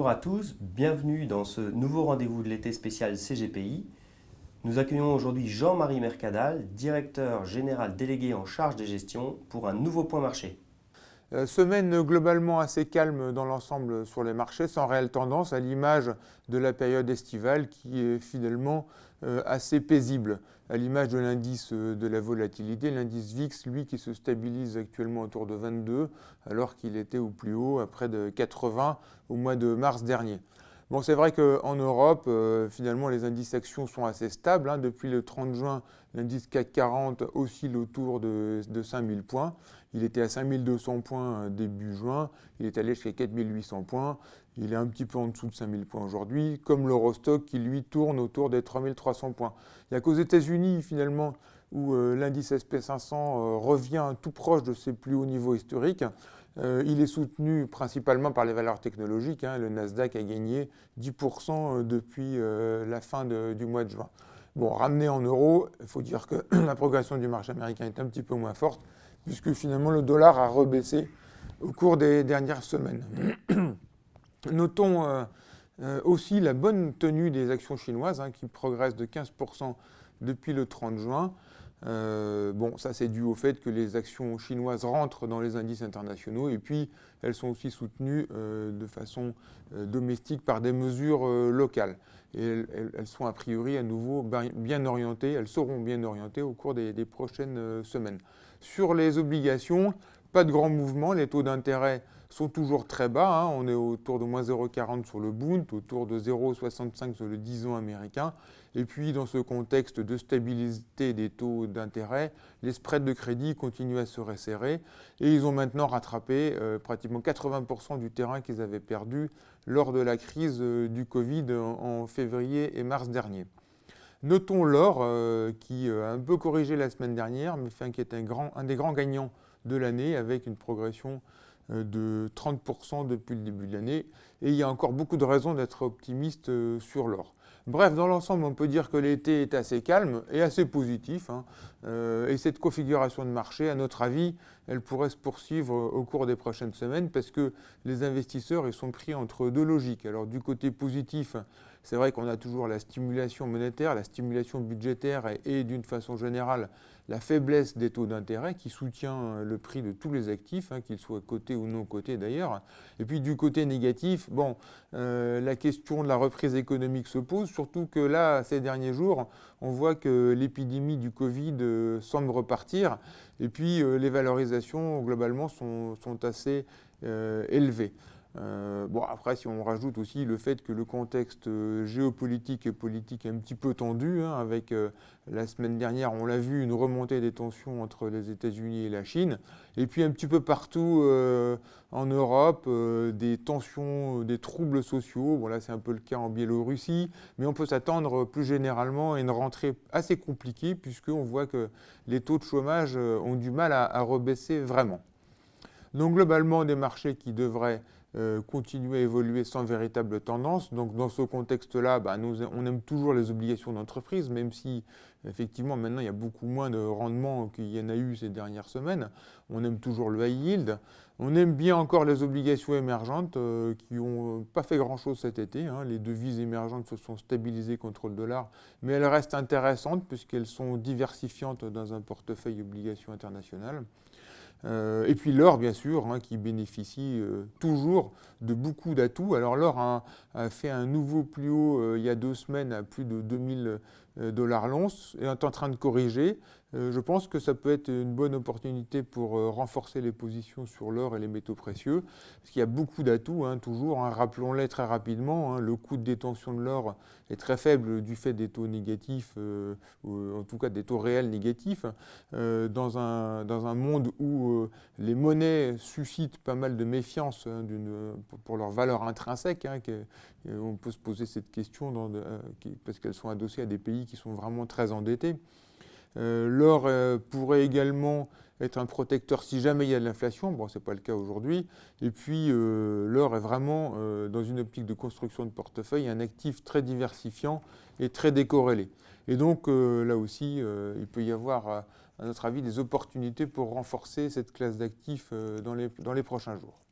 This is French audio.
Bonjour à tous, bienvenue dans ce nouveau rendez-vous de l'été spécial CGPI. Nous accueillons aujourd'hui Jean-Marie Mercadal, directeur général délégué en charge des gestions, pour un nouveau point marché. Semaine globalement assez calme dans l'ensemble sur les marchés, sans réelle tendance, à l'image de la période estivale qui est finalement assez paisible, à l'image de l'indice de la volatilité, l'indice VIX, lui, qui se stabilise actuellement autour de 22, alors qu'il était au plus haut, à près de 80 au mois de mars dernier. Bon, c'est vrai qu'en Europe, finalement, les indices actions sont assez stables. Depuis le 30 juin, l'indice CAC 40 oscille autour de 5000 points. Il était à 5200 points début juin. Il est allé jusqu'à 4800 points. Il est un petit peu en dessous de 5000 points aujourd'hui, comme l'Eurostock qui, lui, tourne autour des 3300 points. Il n'y a qu'aux États-Unis, finalement, où l'indice SP500 revient tout proche de ses plus hauts niveaux historiques. Il est soutenu principalement par les valeurs technologiques. Le Nasdaq a gagné 10% depuis la fin du mois de juin. Bon, ramené en euros, il faut dire que la progression du marché américain est un petit peu moins forte, puisque finalement le dollar a rebaissé au cours des dernières semaines. Notons aussi la bonne tenue des actions chinoises, qui progressent de 15% depuis le 30 juin. Bon, ça c'est dû au fait que les actions chinoises rentrent dans les indices internationaux et puis elles sont aussi soutenues de façon domestique par des mesures locales. Et elles sont a priori à nouveau bien orientées, elles seront bien orientées au cours des prochaines semaines. Sur les obligations, pas de grands mouvements, les taux d'intérêt sont toujours très bas, on est autour de moins 0,40 sur le Bund, autour de 0,65 sur le 10 ans américain. Et puis, dans ce contexte de stabilité des taux d'intérêt, les spreads de crédit continuent à se resserrer et ils ont maintenant rattrapé pratiquement 80% du terrain qu'ils avaient perdu lors de la crise du Covid en février et mars dernier. Notons l'or qui a un peu corrigé la semaine dernière, mais qui est un des grands gagnants de l'année avec une progression de 30% depuis le début de l'année. Et il y a encore beaucoup de raisons d'être optimiste sur l'or. Bref, dans l'ensemble, on peut dire que l'été est assez calme et assez positif. Et cette configuration de marché, à notre avis, elle pourrait se poursuivre au cours des prochaines semaines parce que les investisseurs ils sont pris entre deux logiques. Alors du côté positif, c'est vrai qu'on a toujours la stimulation monétaire, la stimulation budgétaire et d'une façon générale, la faiblesse des taux d'intérêt qui soutient le prix de tous les actifs, qu'ils soient cotés ou non cotés d'ailleurs. Et puis du côté négatif, bon, la question de la reprise économique se pose, surtout que là, ces derniers jours, on voit que l'épidémie du Covid semble repartir et puis les valorisations globalement sont assez élevées. Bon, après, si on rajoute aussi le fait que le contexte géopolitique et politique est un petit peu tendu, avec la semaine dernière, on l'a vu, une remontée des tensions entre les États-Unis et la Chine, et puis un petit peu partout en Europe, des tensions, des troubles sociaux. Bon, là, c'est un peu le cas en Biélorussie, mais on peut s'attendre plus généralement à une rentrée assez compliquée, puisqu'on voit que les taux de chômage ont du mal à rebaisser vraiment. Donc globalement, des marchés qui devraient continuer à évoluer sans véritable tendance. Donc dans ce contexte-là, on aime toujours les obligations d'entreprise, même si effectivement maintenant il y a beaucoup moins de rendement qu'il y en a eu ces dernières semaines. On aime toujours le high yield. On aime bien encore les obligations émergentes qui n'ont pas fait grand-chose cet été. Les devises émergentes se sont stabilisées contre le dollar, mais elles restent intéressantes puisqu'elles sont diversifiantes dans un portefeuille obligations internationales. Et puis l'or, bien sûr, qui bénéficie toujours de beaucoup d'atouts. Alors l'or a fait un nouveau plus haut il y a 2 semaines à plus de 2000 dollars l'once et est en train de corriger. Je pense que ça peut être une bonne opportunité pour renforcer les positions sur l'or et les métaux précieux, parce qu'il y a beaucoup d'atouts, toujours. Rappelons-les très rapidement, le coût de détention de l'or est très faible du fait des taux négatifs, ou en tout cas des taux réels négatifs, dans un monde où les monnaies suscitent pas mal de méfiance pour leur valeur intrinsèque. On peut se poser cette question parce qu'elles sont adossées à des pays qui sont vraiment très endettés. L'or pourrait également être un protecteur si jamais il y a de l'inflation. Bon, ce n'est pas le cas aujourd'hui. Et puis, l'or est vraiment, dans une optique de construction de portefeuille, un actif très diversifiant et très décorrélé. Et donc, là aussi, il peut y avoir, à notre avis, des opportunités pour renforcer cette classe d'actifs dans les prochains jours.